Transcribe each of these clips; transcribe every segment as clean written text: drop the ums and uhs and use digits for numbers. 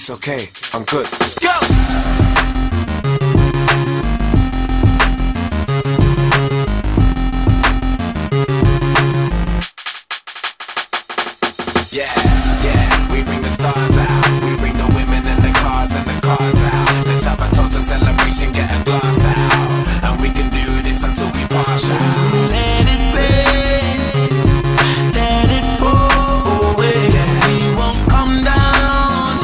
It's okay, I'm good. Let's go! Yeah, yeah, we bring the stars out. We bring the women and the cars out. Let's have a toast, a celebration, get a glass out. And we can do this until we pass out. Let it rain, let it pour away. We won't come down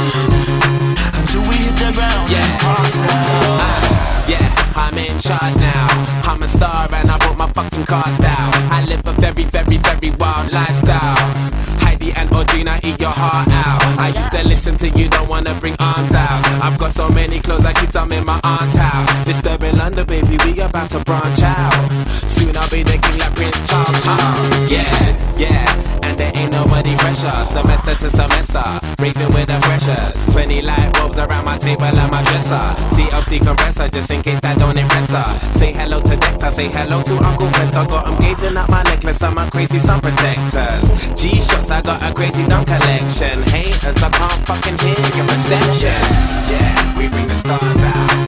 until we hit the ground. Yeah, pass out. Yeah, I'm in charge now. I'm a star and I brought my fucking cars down. I live a very, very, very wild lifestyle. And Audrina, eat your heart out. I used to listen to you, don't wanna bring arms out. I've got so many clothes, I keep some in my aunt's house. Disturbing London, baby, we about to branch out. Soon I'll be the king like Prince Charles. Yeah, yeah, and there ain't nobody fresher. Semester to semester, raving with the freshers. 20 light bulbs around my table and my dresser. CLC compressor, just in case that don't impress her. Say hello to Dexter, say hello to Uncle Fester. Got him gazing at my necklace and my crazy sun protectors. G-shots, I got a crazy dumb collection. Haters, I can't fucking hear your reception.